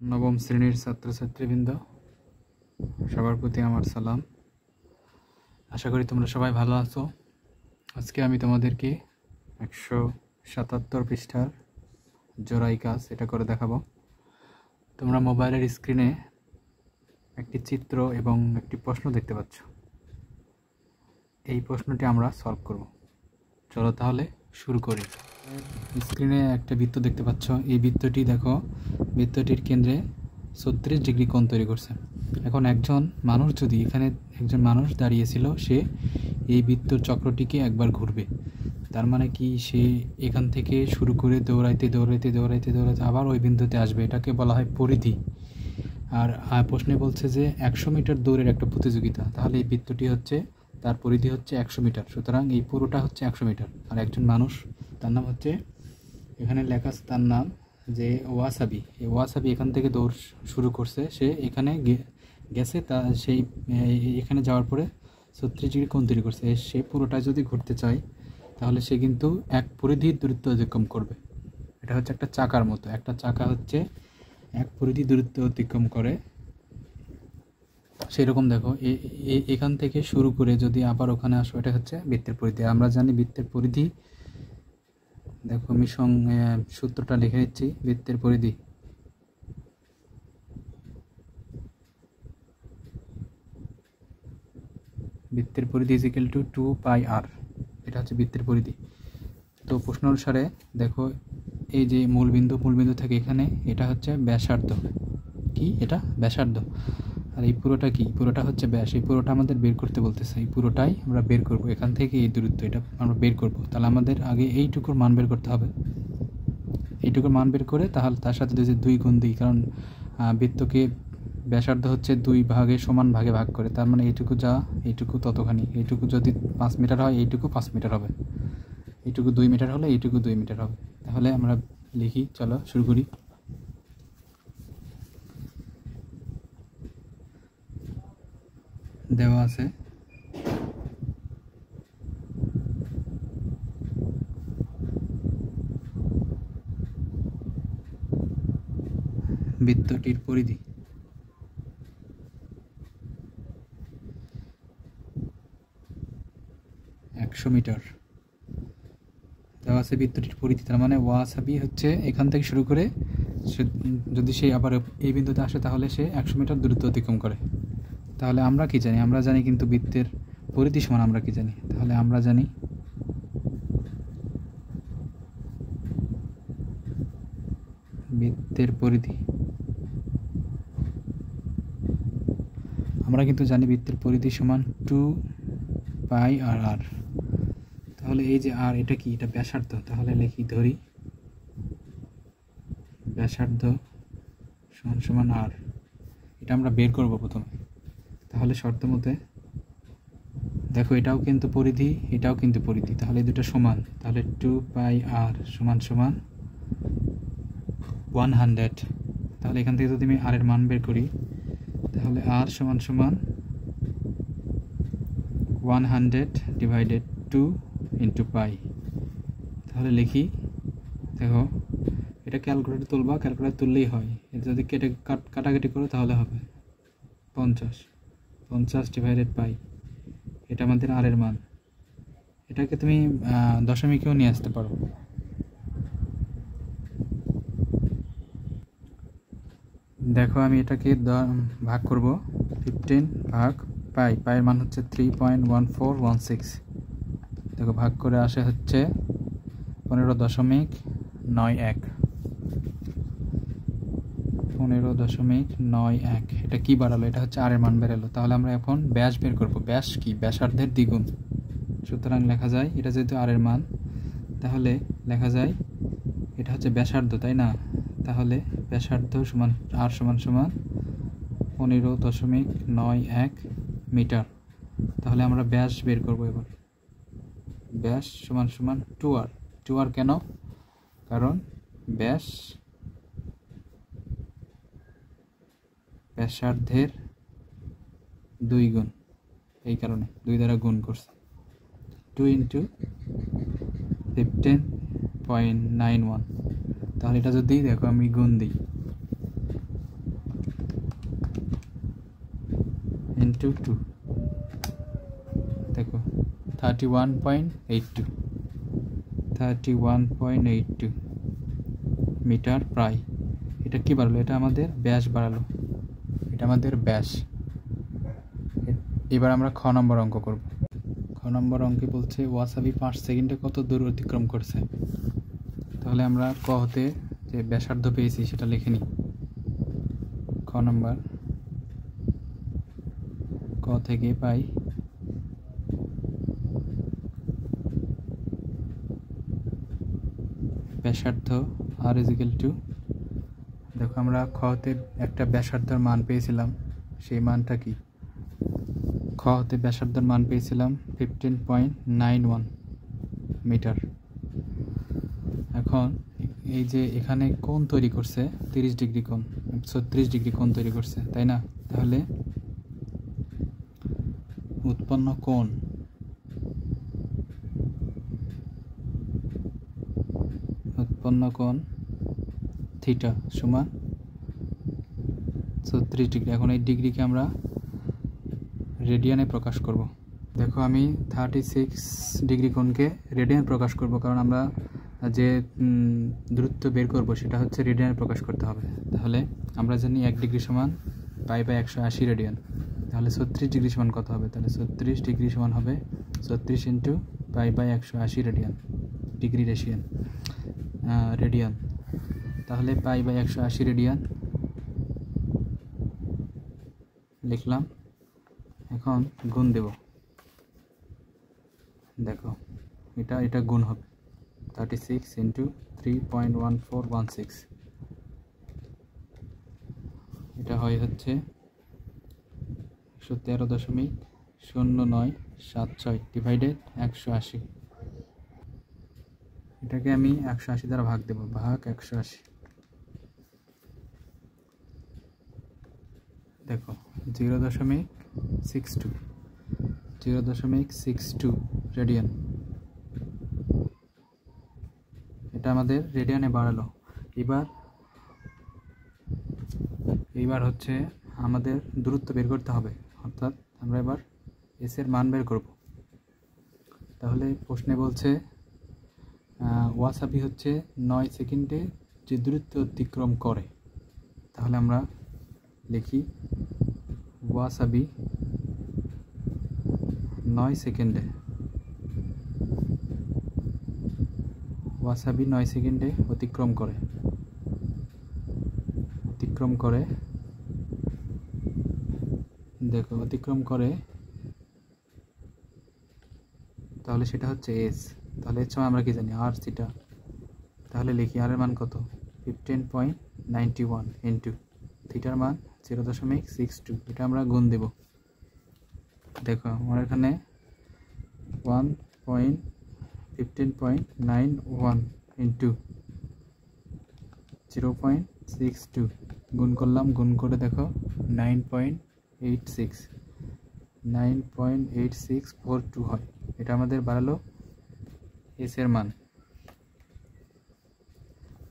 নবম শ্রেণীর ছাত্রছাত্রীবৃন্দ, সবার প্রতি আমার সালাম। আশা করি তোমরা সবাই ভালো আছো। আজকে আমি তোমাদেরকে 177 পৃষ্ঠার জোড়াই কাজ এটা করে দেখাবো। তোমরা মোবাইলের স্ক্রিনে একটি চিত্র এবং একটি প্রশ্ন দেখতে পাচ্ছ। এই প্রশ্নটি আমরা সলভ করব। চলো তাহলে শুরু করি। স্ক্রিনে একটা বৃত্ত দেখতে পাচ্ছ। এই বৃত্তটি দেখো, বৃত্তটির কেন্দ্রে 36 ডিগ্রি কোণ তৈরি করছে। এখন একজন মানুষ দাঁড়িয়েছিল, সে এই বৃত্তর চক্রটিকে একবার ঘুরবে। তার মানে কি, সে এখান থেকে শুরু করে দৌড়াইতে আবার ওই বিন্দুতে আসবে। এটাকে বলা হয় পরিধি। আর প্রশ্নে বলছে যে 100 মিটার দৌড়ের একটা প্রতিযোগিতা। তাহলে এই বৃত্তটি হচ্ছে, তার পরিধি হচ্ছে 100 মিটার। সুতরাং এই পুরোটা হচ্ছে 100 মিটার। আর একজন মানুষ, তার নাম হচ্ছে, এখানে লেখা আছে তার নাম যে ওয়াসাবি। এই ওয়াসাবি এখান থেকে দৌড় শুরু করছে, সে এখানে গেছে। তা সেই এখানে যাওয়ার পরে 36 ডিগ্রি কোণ তৈরি করছে। সে পুরোটা যদি ঘুরতে চায় তাহলে সে কিন্তু এক পরিধির দূরত্ব অতিক্রম করবে। এটা হচ্ছে একটা চাকার মতো। একটা চাকা হচ্ছে এক পরিধি দূরত্ব অতিক্রম করে। সেরকম দেখো, এখান থেকে শুরু করে যদি আবার ওখানে আসো, এটা হচ্ছে বৃত্তের পরিধি। আমরা জানি বৃত্তের পরিধি, দেখো আমি সূত্রটা লিখে দিচ্ছি। বৃত্তের পরিধি ইজিক্যাল টু 2πr। এটা হচ্ছে বৃত্তের পরিধি। তো প্রশ্ন অনুসারে দেখো, এই যে মূলবিন্দু থেকে এখানে, এটা হচ্ছে ব্যাসার্ধ। কি এটা? ব্যাসার্ধ। আর এই পুরোটা কি? পুরোটা হচ্ছে ব্যাস। এই পুরোটা আমাদের বের করতে বলতেছে। এই পুরোটাই আমরা বের করব। এখান থেকে এই দূরত্ব, এটা আমরা বের করব। তাহলে আমাদের আগে এইটুকুর মান বের করতে হবে। এইটুকুর মান বের করে তাহলে তার সাথে যদি 2 গুণ দিই, কারণ বৃত্তকে ব্যাসার্ধ হচ্ছে 2 ভাগে সমান ভাগে ভাগ করে। তার মানে এইটুকু যা, এইটুকু ততখানি। এইটুকু যদি 5 মিটার হয়, এইটুকু 5 মিটার হবে। এইটুকু 2 মিটার হলে এইটুকু 2 মিটার হবে। তাহলে আমরা লিখি, চলো শুরু করি। দেওয়া আছে বৃত্তটির পরিধি 100 মিটার। দেওয়া আছে বৃত্তটির পরিধি, তার মানে ওয়াসাবি হচ্ছে এখান থেকে শুরু করে যদি সে আবার এই বিন্দুতে আসে তাহলে সে 100 মিটার দূরত্ব অতিক্রম করে। তাহলে আমরা কি জানি? আমরা জানি কিন্তু বৃত্তের পরিধি সমান আমরা কি জানি? তাহলে আমরা জানি বৃত্তের পরিধি, আমরা কিন্তু জানি বৃত্তের পরিধি সমান 2πr। তাহলে এই যে আর, এটা কি? এটা ব্যাসার্ধ। তাহলে লিখি, ধরি ব্যাসার্ধ সমান আর। এটা আমরা বের করব প্রথমে। তাহলে শর্ত মতে দেখো, এটাও কিন্তু পরিধি, এটাও কিন্তু পরিধি। তাহলে এই দুটো সমান। তাহলে 2πr সমান 100। তাহলে এখান থেকে যদি আমি আর এর মান বের করি, তাহলে আর সমান 100 ডিভাইডেড 2 ইন্টু পাই। তাহলে লিখি, দেখো এটা ক্যালকুলেটর তুলবা, ক্যালকুলেটর তুললেই হয়। এটা যদি কাটাকাটি করো তাহলে হবে 50 ডিভাইডেড পাই। এটা আমাদের আর এর মান। এটাকে তুমি দশমিকেও নিয়ে আসতে পারো। দেখো আমি এটাকে ভাগ করব। 15 ভাগ পাই। পায়ের মান হচ্ছে 3.1416। দেখো ভাগ করে আসে হচ্ছে 15.91। 15.91। এটা কি বাড়ালো? এটা হচ্ছে আর এর মান বেরালো। তাহলে আমরা এখন ব্যাস বের করব। ব্যাস কি? ব্যাসার্ধের দ্বিগুণ। সুতরাং লেখা যায়, এটা যেহেতু আর এর মান, তাহলে লেখা যায় এটা হচ্ছে ব্যাসার্ধ, তাই না? তাহলে ব্যাসার্ধ সমান আর সমান 15.91 মিটার। তাহলে আমরা ব্যাস বের করব এবার। ব্যাস সমান 2r। 2r কেন? কারণ ব্যাস ব্যাসার্ধের 2 গুণ, এই কারণে 2 দ্বারা গুণ করছে। 2 ইন্টু 15.91। তাহলে এটা যদি দেখো আমি গুণ দিই, ইন্টু 2, দেখো 31.82, 31.82 মিটার প্রায়। এটা কি বাড়ালো? এটা আমাদের ব্যাস বাড়ালো, এটা আমাদের ব্যাস। এবার আমরা খ নম্বর অঙ্ক করব। খ নম্বর অঙ্কে বলছে ওয়াসাবি 5 সেকেন্ডে কত দূর অতিক্রম করছে। তাহলে আমরা ক হতে যে ব্যাসার্ধ পেয়েছি সেটা লিখে নিই। খ নম্বর, ক থেকে পাই ব্যাসার্ধ আর ইজ ইকুয়াল টু, দেখো আমরা খ হতে একটা ব্যাসার্ধের মান পেয়েছিলাম, সেই মানটা কি? খ হতে ব্যাসার্ধের মান পেয়েছিলাম 15.91 মিটার। এখন এই যে এখানে কোণ তৈরি করছে 30 ডিগ্রি কোণ, 36 ডিগ্রি কোণ তৈরি করছে, তাই না? তাহলে উৎপন্ন কোণ থিটা সমান 36 ডিগ্রি। এখন এই ডিগ্রিকে আমরা রেডিয়ানে প্রকাশ করব। দেখো আমি 36 ডিগ্রি কোণকে রেডিয়ানে প্রকাশ করব, কারণ আমরা যে দূরত্ব বের করব সেটা হচ্ছে রেডিয়ানে প্রকাশ করতে হবে। তাহলে আমরা জানি 1 ডিগ্রি সমান π/180 রেডিয়ান। তাহলে 36 ডিগ্রি সমান কত হবে? তাহলে 36 ডিগ্রি সমান হবে 36 ইন্টু π/180 রেডিয়ান, ডিগ্রি রেডিয়ান। তাহলে π/180 রেডিয়ান লিখলাম। এখন গুণ দেব, দেখো এটা গুণ হবে 36 ইন্টু 3.1416, এটা হচ্ছে 113.0976 ডিভাইডেড 180। এটাকে আমি 180 দ্বারা ভাগ দেব, ভাগ 180। দেখো 0.62 রেডিয়ান। এটা আমাদের রেডিয়ানে বাড়ালো। এইবার হচ্ছে আমাদের দূরত্ব বের করতে হবে, অর্থাৎ আমরা এবার এস এর মান বের করব। তাহলে প্রশ্নে বলছে ওয়াসাবি হচ্ছে 9 সেকেন্ডে যে দূরত্ব অতিক্রম করে। তাহলে আমরা লিখি ওয়াসাবি 9 সেকেন্ডে অতিক্রম করে দেখো অতিক্রম করে, তাহলে সেটা হচ্ছে এস। তাহলে এর সময় আমরা কি জানি? আর থিটা। তাহলে লিখি আর এর মান কত? 15.91 ইন্টু থিটার মান 0.62। এটা আমরা গুণ দেব। দেখো আমার এখানে 15.91 ইন্টু 0.62 গুণ করলাম, গুণ করে দেখো 9.8642 হয়। এটা আমাদের বাড়ালো এস এর মান।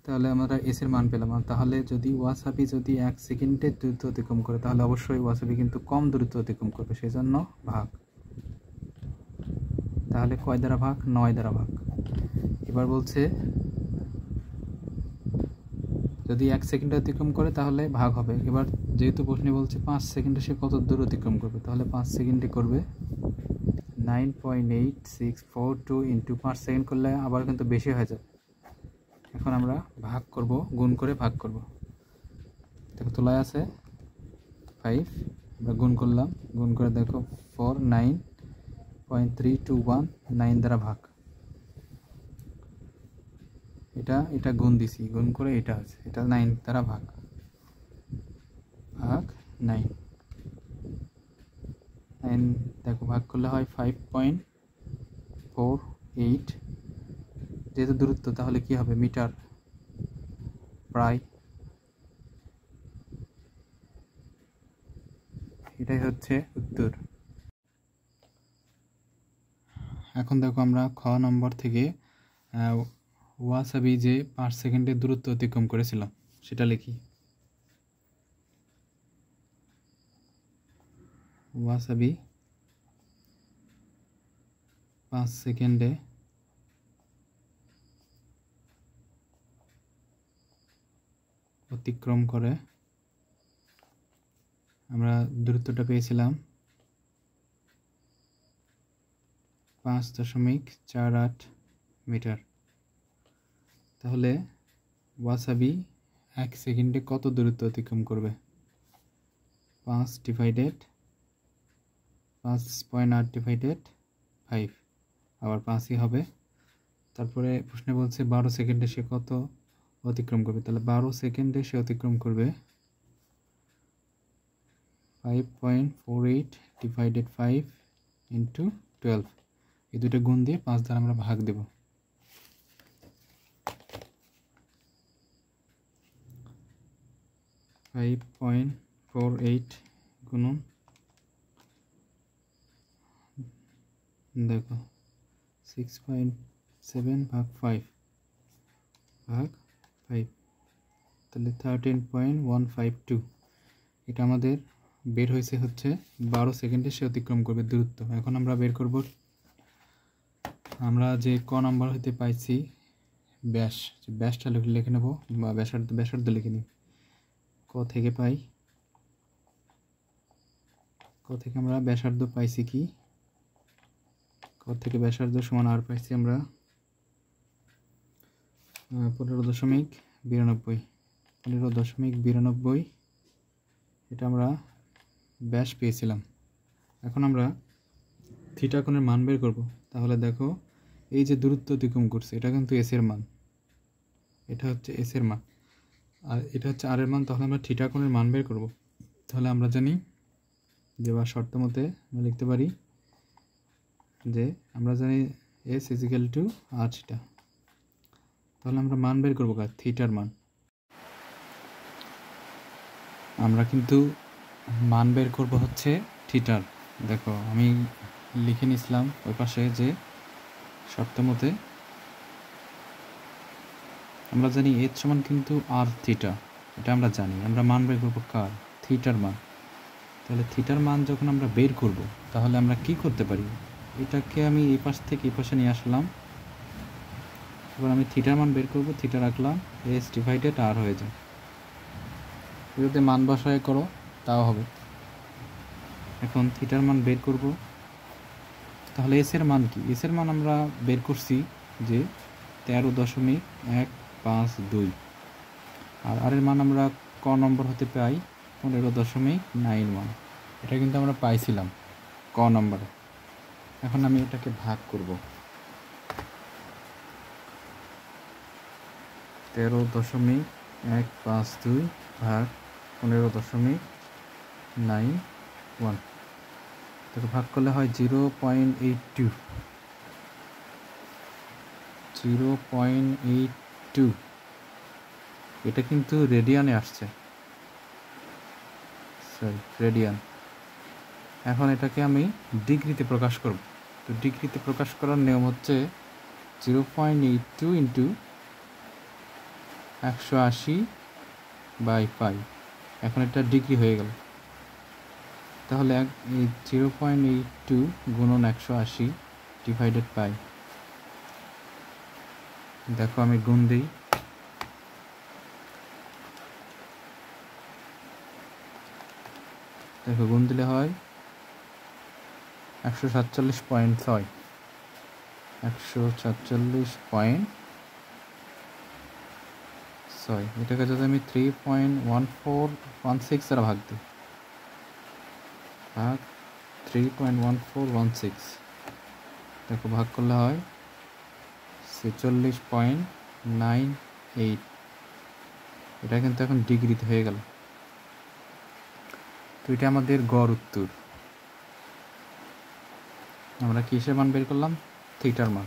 তাহলে আমরা এস এর মান পেলাম। তাহলে যদি ওয়াসাবি 1 সেকেন্ডে দূরত্ব অতিক্রম করে, তাহলে অবশ্যই ওয়াসাবি কিন্তু কম দূরত্ব অতিক্রম করবে, সেই জন্য ভাগ। তাহলে কয় দ্বারা ভাগ? 9 দ্বারা ভাগ। এবার বলছে যদি 1 সেকেন্ডে অতিক্রম করে তাহলে ভাগ হবে। এবার যেহেতু প্রশ্নে বলছে 5 সেকেন্ডে সে কত দূর অতিক্রম করবে, তাহলে 5 সেকেন্ডে করবে 9.8642 ইন্টু 5 সেকেন্ড করলে আবার কিন্তু বেশি হয়ে যায়। এখন আমরা ভাগ করব, গুণ করে ভাগ করব। দেখো তোলায় আছে 5, আমরা গুণ করলাম, গুণ করে দেখো 4 9.3219 দ্বারা ভাগ। এটা গুণ দিছি, গুণ করে এটা আছে, এটা 9 দ্বারা ভাগ 9। দেখো ভাগ করলে হয় 5.48। যেহেতু দূরত্ব তাহলে কি হবে? মিটার প্রায়। এটাই হচ্ছে উত্তর। এখন দেখো আমরা খ নম্বর থেকে ওয়াসাবি যে 5 সেকেন্ডের দূরত্ব অতিক্রম করেছিলাম সেটা লিখি। ওয়াসাবি 5 সেকেন্ডে অতিক্রম করে। আমরা দূরত্বটা পেয়েছিলাম 5.48 মিটার। তাহলে ওয়াসাবি 1 সেকেন্ডে কত দূরত্ব অতিক্রম করবে? 5.8 ডিভাইডেড 5, আবার 5ই হবে। তারপরে প্রশ্নে বলছে 12 সেকেন্ডে সে কত অতিক্রম করবে, তাহলে 12 সেকেন্ডে সে অতিক্রম করবে 5.48 ডিভাইডেড 5 ইন্টু 12। এই দুটো গুণ দিয়ে 5 দ্বারা আমরা ভাগ দেব। 5.48 গুণন দেখো 6.7 ভাগ 5 ভাগ 5, তাহলে 13.152। এটা আমাদের বের হয়েছে হচ্ছে 12 সেকেন্ডে সে অতিক্রম করবে দূরত্ব। এখন আমরা বের করব, আমরা যে ক নাম্বার হইতে পাইছি ব্যাস, ব্যাসটা লিখে নেব বা ব্যাসার্ধ লিখে নিই। ক থেকে পাই, ক থেকে আমরা ব্যাসার্ধ পাইছি কি, ক থেকে ব্যাসার্ধ সমান আর পাইছি আমরা 15.92। এটা আমরা ব্যাস পেয়েছিলাম। এখন আমরা থিটা কোণের মান বের করব। তাহলে দেখো এই যে দূরত্ব অতিক্রম করছে এটা কিন্তু এস এর মান, এটা হচ্ছে এস এর মান, আর এটা হচ্ছে আর এর মান। তাহলে আমরা থিটা কোণের মান বের করব। তাহলে আমরা জানি দেওয়া শর্ত মতে আমরা লিখতে পারি যে আমরা জানি S is equal two R theta. তাহলে আমরা মান বের করবো কার, থিটার মান। আমরা কিন্তু মান বের করব হচ্ছে থিটার। দেখো আমি লিখে নিয়েছিলাম ওই পাশে যে শর্ত মতে আমরা জানি এর সমান কিন্তু আর থিটা, এটা আমরা জানি। আমরা মান বের করবো কার, থিটার মান। তাহলে থিটার মান যখন আমরা বের করব তাহলে আমরা কি করতে পারি, এটাকে আমি এই পাশ থেকে এই পাশে নিয়ে আসলাম। এবার আমি থিটার মান বের করব, থিটা রাখলাম, এস ডিভাইডেড আর হয়ে যায়। যদি মান বসায় করো তাও হবে। এখন থিটার মান বের করব, তাহলে এস এর মান কি, এস এর মান আমরা বের করছি যে 13.152, আর আর এর মান আমরা ক নম্বর হতে পাই 15.91। এটা কিন্তু আমরা পাইছিলাম ক নম্বরে। এখন আমি এটাকে ভাগ করব, 13.152 ভাগ 15.91। তাকে ভাগ করলে হয় 0.82। 0.82 এটা কিন্তু রেডিয়ানে আসছে, সরি রেডিয়ান। এখন এটাকে আমি ডিগ্রিতে প্রকাশ করব। তো ডিগ্রিতে প্রকাশ করার নিয়ম হচ্ছে 0.82 ইন্টু 180/5। এখন এটা ডিগ্রি হয়ে গেল। তাহলে 0.82 গুণন 180 ডিভাইডেড বাই, দেখো আমি গুণ দিই, দেখো গুণ দিলে হয় 147.6। 147.6। এটাকে যদি আমি 3.1416 দ্বারা ভাগ দিই, ভাগ 3.1416, দেখো ভাগ করলে হয় 46.98। এটা কিন্তু এখন ডিগ্রিতে হয়ে গেল। তো এটা আমাদের গড় উত্তর। আমরা কিসের মান বের করলাম, থিটার মান।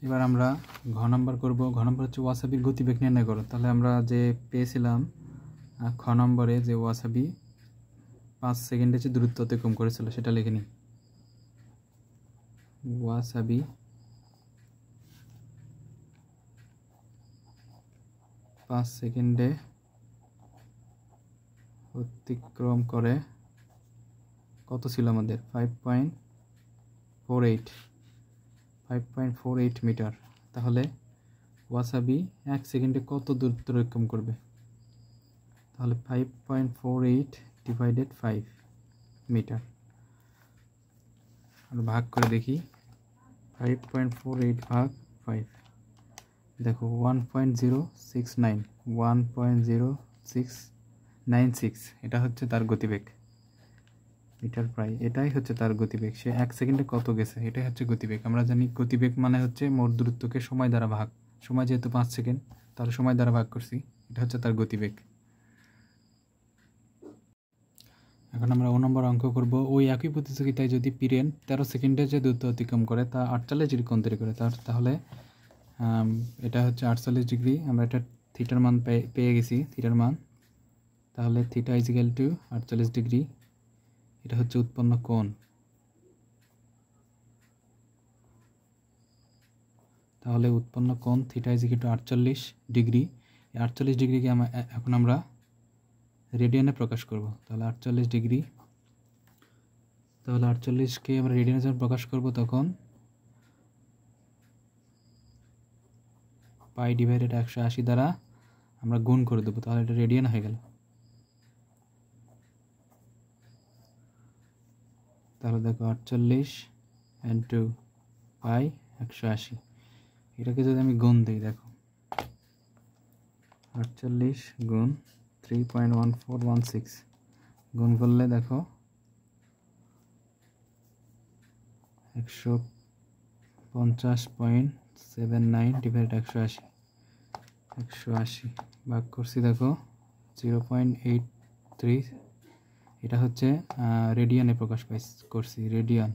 এবার আমরা ঘ নাম্বার করব। ঘ নাম্বার হচ্ছে ওয়াসাবির গতিবেগ নির্ণয় করো। তাহলে আমরা যে পেয়েছিলাম খ নম্বরে যে ওয়াসাবি 5 সেকেন্ডে যে দূরত্ব অতিক্রম করেছিল সেটা লিখে নিই। ওয়াসাবি 5 সেকেন্ডে অতিক্রম করে কত ছিল আমাদের 5.48 মিটার। তাহলে ওয়াসাবি 1 সেকেন্ডে কত দূরত্ব অতিক্রম করবে? তাহলে 5.48 ডিভাইডেড 5 মিটার। আর ভাগ করে দেখি 5.48 ভাগ 5, দেখো 1.0696, এটা হচ্ছে তার গতিবেগ মিটার প্রায়, এটাই হচ্ছে তার গতিবেগ। সে 1 সেকেন্ডে কত গেছে, এটাই হচ্ছে গতিবেগ। আমরা জানি গতিবেগ মানে হচ্ছে মোট দূরত্বকে সময় দ্বারা ভাগ, সময় যেহেতু 5 সেকেন্ড, তাহলে সময় দ্বারা ভাগ করছি, এটা হচ্ছে তার গতিবেগ। এখন আমরা 9 নম্বর অঙ্ক করব। ওই একই প্রতিযোগিতায় যদি পিরেন 13 সেকেন্ডে যে দূরত্ব অতিক্রম করে তা 48 ডিগ্রি কোণ তৈরি করে, তাহলে এটা হচ্ছে 48 ডিগ্রি। আমরা এটা থিটার মান পেয়ে গেছি, থিটার মান। তাহলে theta is equal two 48 degree, এটা হচ্ছে উৎপন্ন কোণ। তাহলে উৎপন্ন কোণ theta is equal two 48 degree. 48 ডিগ্রিকে এখন আমরা রেডিয়ানে প্রকাশ করব। তাহলে 48 ডিগ্রি, তাহলে 48কে আমরা রেডিয়ানে যখন প্রকাশ করব তখন পাই ডিভাইডেড 180 দ্বারা আমরা গুণ করে দেবো, তাহলে এটা রেডিয়ান হয়ে গেল। তাহলে দেখো 48 ইন্টু পাই 180, এটাকে যদি আমি গুণ দিই, দেখো 48 গুণ 3.1416 গুণ করলে দেখো 150.79 ডিভাইড 180 ভাগ করছি, দেখো 0.83, এটা হচ্ছে রেডিয়ানে প্রকাশ করছি, রেডিয়ান।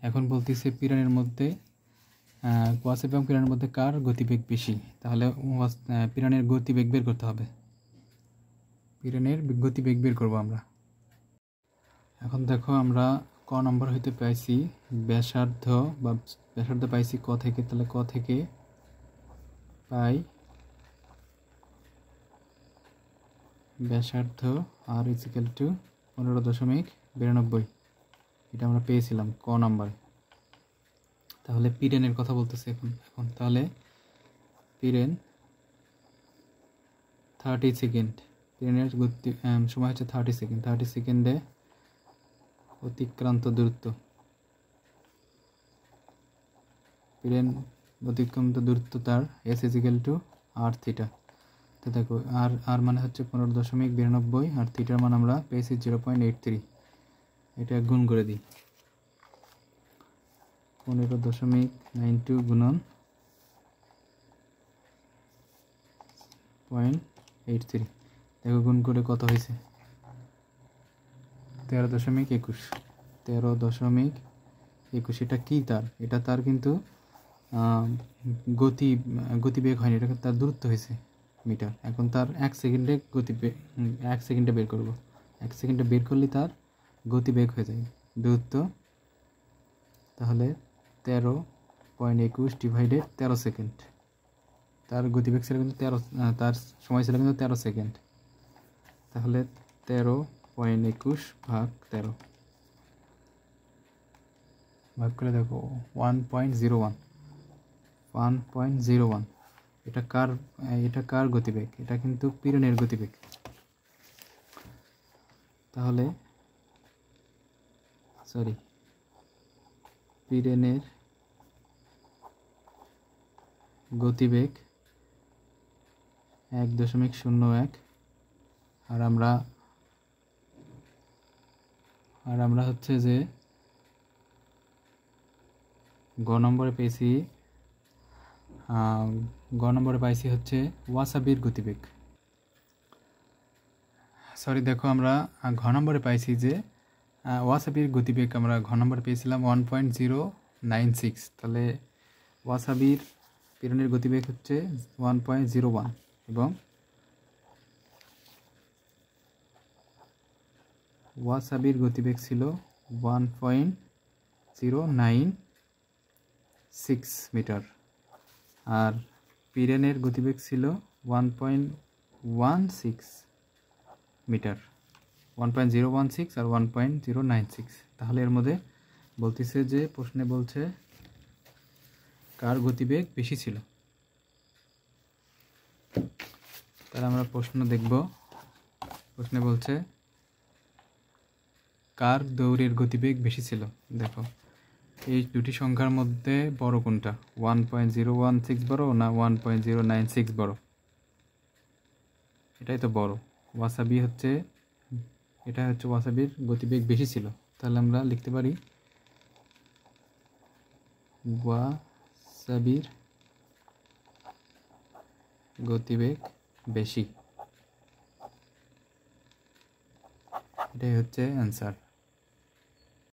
এখন বলতেছে পিরানের মধ্যে ওয়াসাবি এবং পিরানের মধ্যে কার গতিবেগ বেশি? তাহলে পিরানের গতিবেগ বের করতে হবে, পিরানের গতিবেগ বের করব আমরা। এখন দেখো আমরা ক নম্বর হইতে পাইছি ব্যাসার্ধ, বা ব্যাসার্ধ পাইছি ক থেকে, তাহলে ক থেকে পাই ব্যাসার্ধ আর ইজ ইকুয়াল টু 15.92, এটা আমরা পেয়েছিলাম ক নম্বরে। তাহলে পিরেনের কথা বলতেছে এখন তাহলে পিরেন 30 সেকেন্ড, পিরেনের সময় হচ্ছে 30 সেকেন্ড, 30 সেকেন্ডে অতিক্রান্ত দূরত্ব, পিরেন অতিক্রান্ত দূরত্ব তার S is equal to R theta. তো দেখো আর মানে হচ্ছে 15.92 আর থিটার মান আমরা পেয়েছি 0.83, এটা গুণ করে দিই। 15.92 গুণন 0.83, দেখো গুণ করে কত হয়েছে 13.21, 13.21। এটা কি তার, এটা তার কিন্তু গতিবেগ হয়নি, এটা তার দূরত্ব হয়েছে মিটার। এখন তার 1 সেকেন্ডে গতিবেগ, 1 সেকেন্ডে বের করব, 1 সেকেন্ডে বের করলে তার গতিবেগ হয়ে যায় দূরত্ব। তাহলে 13.21 ডিভাইডেড 13 সেকেন্ড, তার গতিবেগ ছিল কিন্তু 13, তার সময় ছিল কিন্তু 13 সেকেন্ড। তাহলে 13.21 ভাগ 13 ভাগ করে দেখো 1.01, এটা কার গতিবেগ? এটা কিন্তু পিরেনের গতিবেগ। তাহলে পিরেনের গতিবেগ 1.01, আর আমরা হচ্ছে যে গ নম্বরে পাইছি হচ্ছে ওয়াসাবির গতিবেগ। দেখো আমরা ঘ নম্বরে পাইছি যে ওয়াসাবির গতিবেগ আমরা ঘ নম্বরে পেয়েছিলাম 1.096, তাহলে ওয়াসাবির পিরনের গতিবেগ হচ্ছে 1.01 এবং ওয়াসাবির গতিবেগ ছিল 1.096 মিটার, আর পিরেনের গতিবেগ ছিল 1.16 মিটার, 1.016 আর 1.096। তাহলে এর মধ্যে বলতেছে যে প্রশ্নে বলছে কার গতিবেগ বেশি ছিল। তাহলে আমরা প্রশ্ন দেখব। প্রশ্নে বলছে কার দৌড়ের গতিবেগ বেশি ছিল। দেখো এই দুটি সংখ্যার মধ্যে বড় কোনটা, 1.016 বড় না 1.096 বড়? এটাই তো বড়। ওয়াসাবি হচ্ছে, এটা হচ্ছে ওয়াসাবির গতিবেগ বেশি ছিল। তাহলে আমরা লিখতে পারি ওয়াসাবির গতিবেগ বেশি। এটাই হচ্ছে অ্যান্সার।